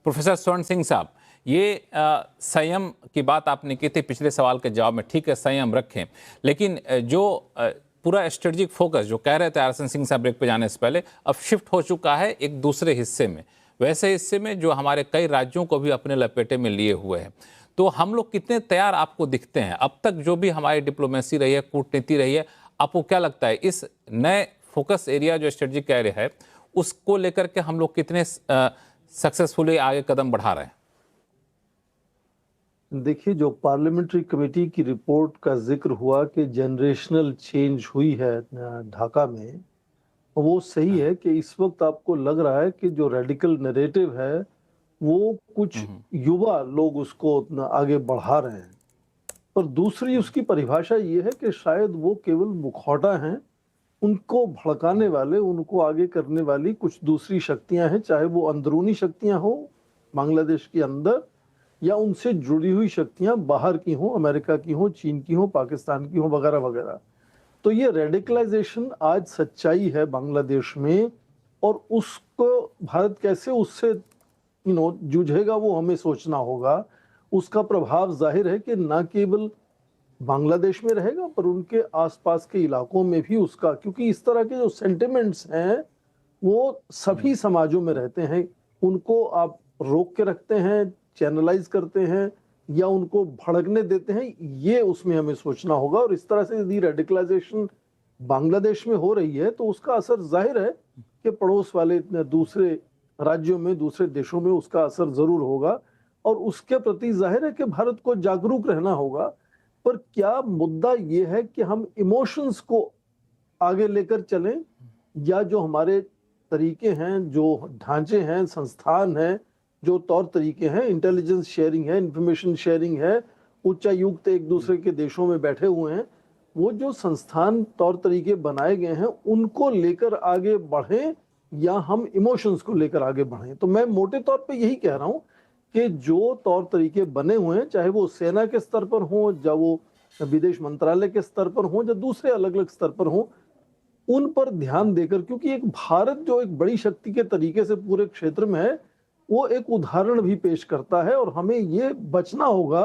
Professor स्वर्ण सिंह साहब, ये संयम की बात आपने की थी पिछले सवाल के जवाब में, ठीक है संयम रखें, लेकिन जो पूरा स्ट्रेटेजिक फोकस जो कह रहे थे आरएसएन सिंह साहब ब्रेक पे जाने से पहले, अब शिफ्ट हो चुका है एक दूसरे हिस्से में, वैसे हिस्से में जो हमारे कई राज्यों को भी अपने लपेटे में लिए हुए हैं। तो हम लोग कितने तैयार आपको दिखते हैं? अब तक जो भी हमारी डिप्लोमेसी रही है, कूटनीति रही है, आपको क्या लगता है इस नए फोकस एरिया जो स्ट्रेटेजिक एरिया है उसको लेकर के हम लोग कितने सक्सेसफुली आगे कदम बढ़ा रहे हैं? देखिए, जो पार्लियामेंट्री कमेटी की रिपोर्ट का जिक्र हुआ कि जनरेशनल चेंज हुई है ढाका में, वो सही है कि इस वक्त आपको लग रहा है कि जो रेडिकल नैरेटिव है वो कुछ युवा लोग उसको आगे बढ़ा रहे हैं। पर दूसरी उसकी परिभाषा ये है कि शायद वो केवल मुखौटा हैं, उनको भड़काने वाले, उनको आगे करने वाली कुछ दूसरी शक्तियां हैं, चाहे वो अंदरूनी शक्तियां हो बांग्लादेश के अंदर या उनसे जुड़ी हुई शक्तियां बाहर की हो, अमेरिका की हो, चीन की हो, पाकिस्तान की हो, वगैरह वगैरह। तो ये रेडिकलाइजेशन आज सच्चाई है बांग्लादेश में, और उसको भारत कैसे उससे जूझेगा वो हमें सोचना होगा। उसका प्रभाव जाहिर है कि ना केवल बांग्लादेश में रहेगा पर उनके आसपास के इलाकों में भी उसका, क्योंकि इस तरह के जो सेंटिमेंट्स हैं वो सभी समाजों में रहते हैं। उनको आप रोक के रखते हैं, चैनलाइज करते हैं या उनको भड़कने देते हैं, ये उसमें हमें सोचना होगा। और इस तरह से यदि रेडिकलाइजेशन बांग्लादेश में हो रही है तो उसका असर जाहिर है कि पड़ोस वाले दूसरे राज्यों में, दूसरे देशों में उसका असर जरूर होगा। और उसके प्रति जाहिर है कि भारत को जागरूक रहना होगा। पर क्या मुद्दा ये है कि हम इमोशंस को आगे लेकर चलें या जो हमारे तरीके हैं, जो ढांचे हैं, संस्थान हैं, जो तौर तरीके हैं, इंटेलिजेंस शेयरिंग है, इंफॉर्मेशन शेयरिंग है, उच्चायुक्त एक दूसरे के देशों में बैठे हुए हैं, वो जो संस्थान तौर तरीके बनाए गए हैं उनको लेकर आगे बढ़ें या हम इमोशंस को लेकर आगे बढ़ें। तो मैं मोटे तौर पे यही कह रहा हूं कि जो तौर तरीके बने हुए हैं, चाहे वो सेना के स्तर पर हो, या वो विदेश मंत्रालय के स्तर पर हो, या दूसरे अलग अलग स्तर पर हो, उन पर ध्यान देकर, क्योंकि एक भारत जो एक बड़ी शक्ति के तरीके से पूरे क्षेत्र में है, वो एक उदाहरण भी पेश करता है। और हमें ये बचना होगा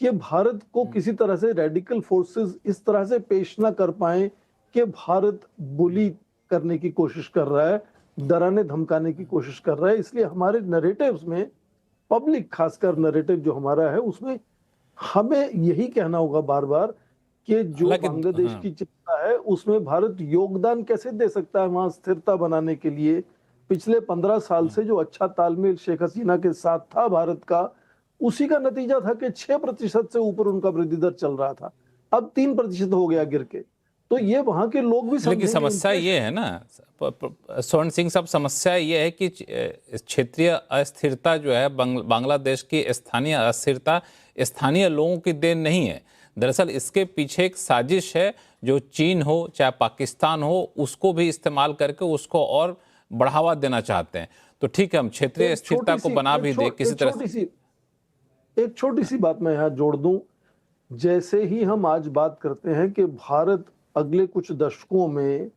कि भारत को किसी तरह से रेडिकल फोर्सेस इस तरह से पेश ना कर पाए कि भारत बुली करने की कोशिश कर रहा है, डराने धमकाने की कोशिश कर रहा है। इसलिए हमारे नैरेटिव्स में, पब्लिक खासकर नैरेटिव जो हमारा है, उसमें हमें यही कहना होगा बार बार कि जो बांग्लादेश की चिंता है उसमें भारत योगदान कैसे दे सकता है वहां स्थिरता बनाने के लिए। पिछले 15 साल से जो अच्छा तालमेल शेख हसीना के साथ था भारत का, उसी का नतीजा था कि 6% से ऊपर उनका वृद्धि दर चल रहा था, अब 3% हो गया गिर के। तो ये वहां के लोग भी लेकिन समस्या ये है ना स्वर्ण सिंह साहब, समस्या ये है कि क्षेत्रीय अस्थिरता जो है, बांग्लादेश की स्थानीय अस्थिरता स्थानीय लोगों की देन नहीं है। दरअसल इसके पीछे एक साजिश है जो चीन हो चाहे पाकिस्तान हो, उसको भी इस्तेमाल करके उसको और बढ़ावा देना चाहते हैं। तो ठीक है, हम क्षेत्रीय स्थिरता को बना भी दे किसी तरह से। एक छोटी सी बात मैं यहाँ जोड़ दूं। जैसे ही हम आज बात करते हैं कि भारत अगले कुछ दशकों में,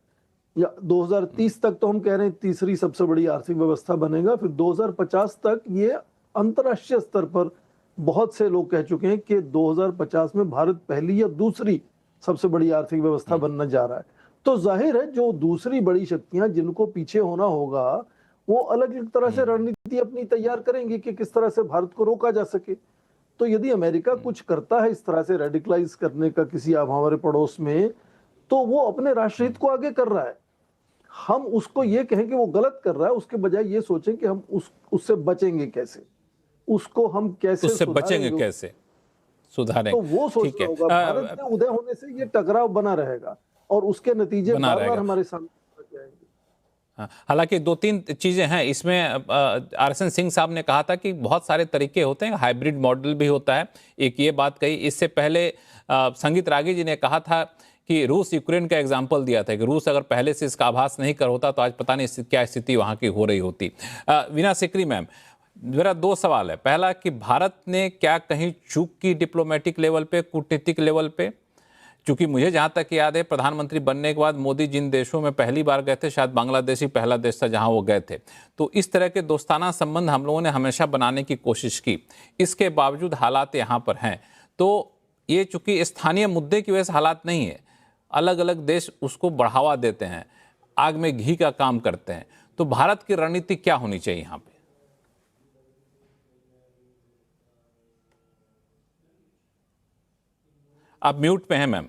या 2030 तक तो हम कह रहे हैं तीसरी सबसे बड़ी आर्थिक व्यवस्था बनेगा, फिर 2050 तक ये अंतर्राष्ट्रीय स्तर पर बहुत से लोग कह चुके हैं कि 2050 में भारत पहली या दूसरी सबसे बड़ी आर्थिक व्यवस्था बनने जा रहा है। तो जाहिर है जो दूसरी बड़ी शक्तियां जिनको पीछे होना होगा, वो अलग अलग तरह से रणनीति अपनी तैयार करेंगी कि किस तरह से भारत को रोका जा सके। तो यदि अमेरिका कुछ करता है इस तरह से रेडिकलाइज करने का किसी हमारे पड़ोस में, तो वो अपने राष्ट्रहित को आगे कर रहा है। हम उसको ये कहें कि वो गलत कर रहा है, उसके बजाय ये सोचें कि हम उससे बचेंगे कैसे, उसको हम कैसे उससे बचेंगे, कैसे सुधारें। तो वो सोचना होगा। भारत में उदय होने से ये टकराव बना रहेगा और उसके नतीजे बार बार हमारे सामने आएंगे। हालांकि दो तीन चीजें हैं इसमें। आरएसएन सिंह साहब ने कहा था कि बहुत सारे तरीके होते हैं, हाइब्रिड मॉडल भी होता है, एक ये बात कही। इससे पहले संगीत रागी जी ने कहा था कि रूस यूक्रेन का एग्जाम्पल दिया था कि रूस अगर पहले से इसका आभास नहीं कर होता तो आज पता नहीं क्या स्थिति वहां की हो रही होती। वीना सिकरी मैम, मेरा दो सवाल है। पहला कि भारत ने क्या कहीं चूक की डिप्लोमेटिक लेवल पे, कूटनीतिक लेवल पे, क्योंकि मुझे जहां तक याद है, प्रधानमंत्री बनने के बाद मोदी जिन देशों में पहली बार गए थे, शायद बांग्लादेश ही पहला देश था जहां वो गए थे। तो इस तरह के दोस्ताना संबंध हम लोगों ने हमेशा बनाने की कोशिश की। इसके बावजूद हालात यहाँ पर हैं। तो ये चूंकि स्थानीय मुद्दे की वजह से हालात नहीं है, अलग अलग देश उसको बढ़ावा देते हैं, आग में घी का काम करते हैं। तो भारत की रणनीति क्या होनी चाहिए यहाँ पे? आप म्यूट पे हैं मैम।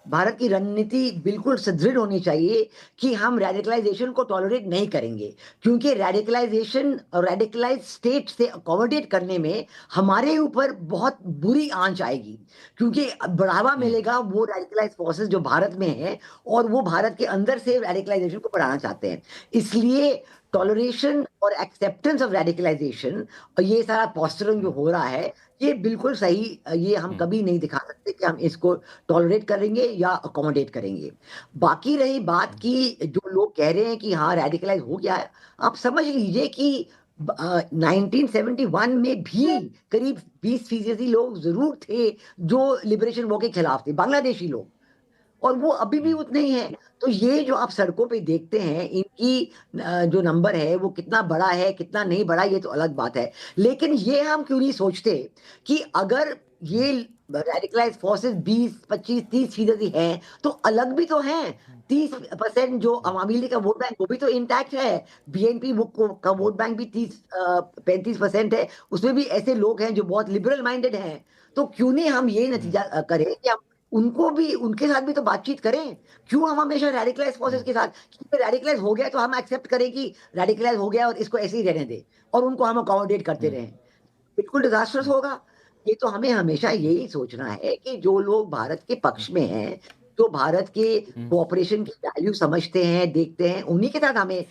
भारत की रणनीति बिल्कुल सुदृढ़ होनी चाहिए कि हम रेडिकलाइजेशन को टॉलरेट नहीं करेंगे, क्योंकि रेडिकलाइजेशन और रेडिकलाइज स्टेट से अकोमोडेट करने में हमारे ऊपर बहुत बुरी आंच आएगी, क्योंकि बढ़ावा मिलेगा वो रेडिकलाइज फोर्सेस जो भारत में है और वो भारत के अंदर से रेडिकलाइजेशन को बढ़ाना चाहते हैं। इसलिए टॉलरेशन और एक्सेप्टेंस ऑफ रेडिकलाइजेशन और ये सारा पोस्चरिंग जो हो रहा है, ये बिल्कुल सही, ये हम कभी नहीं दिखा सकते कि हम इसको टॉलरेट करेंगे या अकोमोडेट करेंगे। बाकी रही बात की जो लोग कह रहे हैं कि हाँ रेडिकलाइज हो गया है, आप समझ लीजिए कि 1971 में भी करीब 20% लोग जरूर थे जो लिबरेशन वॉर के खिलाफ थे, बांग्लादेशी लोग, और वो अभी भी उतने ही हैं। तो ये जो आप सड़कों पे देखते हैं, इनकी जो नंबर है वो कितना बड़ा है कितना नहीं बड़ा, ये तो अलग बात है। लेकिन ये हम क्यों नहीं सोचते कि अगर ये रेडिकलाइज फोर्सेस 20, 25, 30% हैं, तो अलग भी तो हैं 30% जो अवामी लीग का वोट बैंक, वो भी तो इंटैक्ट है। बीएनपी का वोट बैंक भी 35% है, उसमें भी ऐसे लोग हैं जो बहुत लिबरल माइंडेड हैं। तो क्यों नहीं हम ये नतीजा करें कि हम उनको भी, उनके साथ भी तो बातचीत करें। क्यों हम हमेशा रेडिकलाइज फोर्सेस के साथ, रेडिकलाइज हो गया तो हम एक्सेप्ट करें कि रेडिकलाइज हो गया और इसको ऐसे ही रहने दें और उनको हम अकोमोडेट करते रहें? बिल्कुल डिजास्टर्स होगा। ये तो हमें हमेशा यही सोचना है कि जो लोग भारत के पक्ष में हैं, जो भारत के कोऑपरेशन की वैल्यू समझते हैं, देखते हैं, उन्हीं के साथ हमें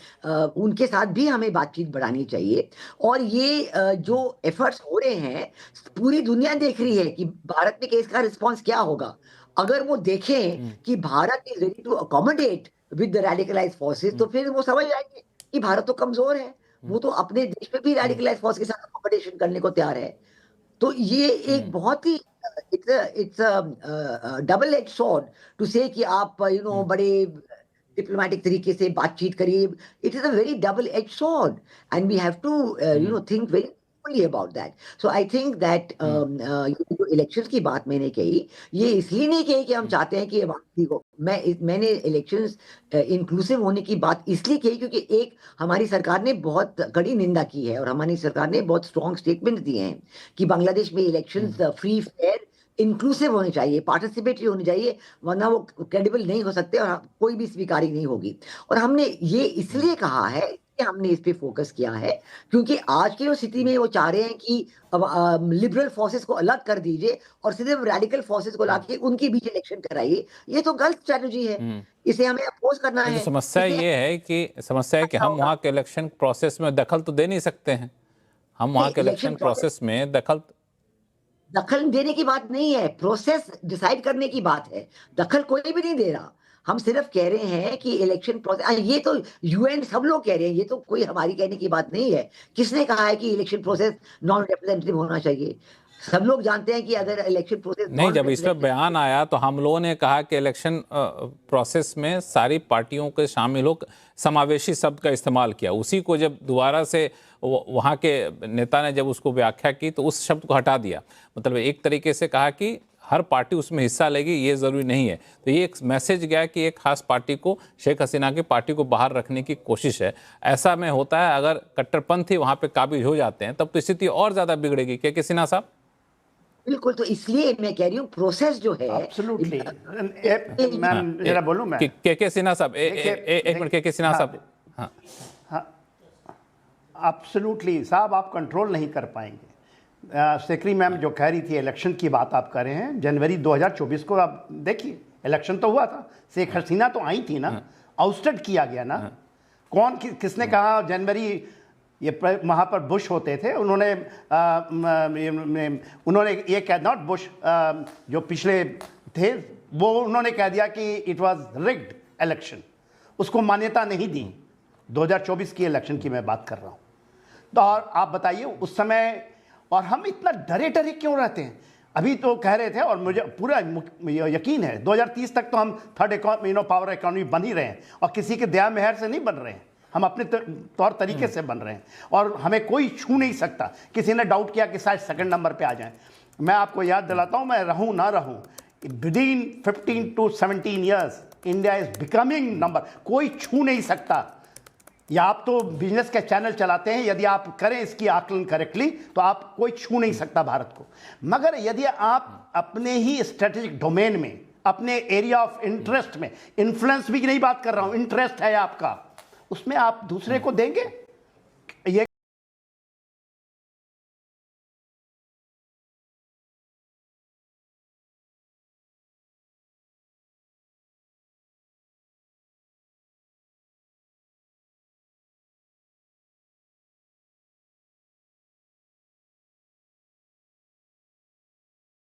उनके साथ भी हमें बातचीत बढ़ानी चाहिए। और ये जो एफर्ट्स हो रहे हैं, पूरी दुनिया देख रही है कि भारत में केस का रिस्पॉन्स क्या होगा। अगर वो देखें कि Bharat is ready to accommodate with the radicalize forces, तो फिर वो समझ जाएंगे कि भारत तो कमजोर है, वो तो अपने देश में भी रेडिकलाइज फोर्स के साथ अकोमोडेशन करने को तैयार है। तो ये एक बहुत ही it's double edge sword to say कि आप बड़े डिप्लोमेटिक तरीके से बातचीत करिए। It is a very double edge sword and we have to think very about that. So I think that जो इलेक्शंस की बात मैंने कही, ये इसलिए नहीं कही कि हम चाहते हैं कि आबादी को, मैंने इलेक्शंस इंक्लूसिव होने की बात इसलिए कही क्योंकि एक हमारी सरकार ने बहुत कड़ी निंदा की है और हमारी सरकार ने बहुत स्ट्रॉन्ग स्टेटमेंट दिए हैं कि बांग्लादेश में इलेक्शंस फ्री, फेयर, इंक्लूसिव होने चाहिए, पार्टिसिपेटरी होनी चाहिए, वरना वो क्रेडिबल नहीं हो सकते और कोई भी स्वीकारी नहीं होगी। और हमने ये इसलिए कहा है कि हमने इस पे फोकस किया है क्योंकि आज की जो स्थिति में वो चाह रहे हैं कि लिबरल फोर्सेस को अलग कर दीजिए और सिर्फ रेडिकल फोर्सेस को लाके उनके बीच इलेक्शन कराइए। ये तो गलत स्ट्रेटजी है, इसे हमें अपोज करना है। समस्या ये है कि हम वहाँ के इलेक्शन प्रोसेस में दखल तो दे नहीं सकते हैं। हम वहाँ के इलेक्शन प्रोसेस में दखल देने की बात नहीं है, प्रोसेस डिसाइड करने की बात है। दखल कोई भी नहीं दे रहा, हम सिर्फ कह रहे हैं कि इलेक्शन प्रोसेस, ये तो यूएन सब लोग कह रहे हैं, ये तो कोई हमारी कहने की बात नहीं है। किसने कहा है कि इलेक्शन प्रोसेस नॉन रिप्रेजेंटेटिव होना चाहिए? सब लोग जानते हैं कि अगर इलेक्शन प्रोसेस नहीं, जब इस पर बयान आया तो हम लोगों ने कहा कि इलेक्शन प्रोसेस में सारी पार्टियों के शामिल हो, समावेशी शब्द का इस्तेमाल किया। उसी को जब दोबारा से वहाँ के नेता ने जब उसको व्याख्या की तो उस शब्द को हटा दिया। मतलब एक तरीके से कहा कि हर पार्टी उसमें हिस्सा लेगी, ये ज़रूरी नहीं है। तो ये एक मैसेज गया कि एक खास पार्टी को, शेख हसीना की पार्टी को बाहर रखने की कोशिश है। ऐसा में होता है, अगर कट्टरपंथी वहाँ पे काबिज हो जाते हैं तब तो स्थिति और ज़्यादा बिगड़ेगी। क्या सिन्हा साहब? बिल्कुल, तो इसलिए मैं कह रही हूँ प्रोसेस जो है। एब्सोल्युटली मैम, जरा बोलूं मैं? के सिन्हा साहब, एक मिनट, के सिन्हा साहब। हाँ, एब्सोल्युटली साहब, आप कंट्रोल नहीं कर पाएंगे। सेक्रेटरी मैम जो कह रही थी, इलेक्शन की बात आप कर रहे हैं, जनवरी 2024 को आप देखिए, इलेक्शन तो हुआ था, शेख हसीना तो आई थी ना, आउस्टेड किया गया ना। कौन किसने कहा जनवरी, ये वहाँ पर बुश होते थे, उन्होंने ये कह, नॉट बुश, जो पिछले थे, वो उन्होंने कह दिया कि इट वाज रिग्ड इलेक्शन, उसको मान्यता नहीं दी। 2024 की इलेक्शन की मैं बात कर रहा हूँ। तो और आप बताइए, उस समय और हम इतना डरे डरे क्यों रहते हैं? अभी तो कह रहे थे और मुझे पूरा यकीन है 2030 तक तो हम थर्ड पावर इकोनॉमी बन ही रहे हैं, और किसी के दया मेहर से नहीं बन रहे हैं, हम अपने तौर तरीके से बन रहे हैं, और हमें कोई छू नहीं सकता। किसी ने डाउट किया कि शायद सेकंड नंबर पे आ जाएं, मैं आपको याद दिलाता हूं, मैं रहूं ना रहूं, within 15 to 17 years India is becoming number, कोई छू नहीं सकता। या आप तो बिजनेस के चैनल चलाते हैं, यदि आप करें इसकी आकलन करेक्टली तो आप कोई छू नहीं सकता भारत को। मगर यदि आप अपने ही स्ट्रेटेजिक डोमेन में, अपने एरिया ऑफ इंटरेस्ट में, इन्फ्लुएंस भी नहीं बात कर रहा हूं, इंटरेस्ट है आपका, उसमें आप दूसरे को देंगे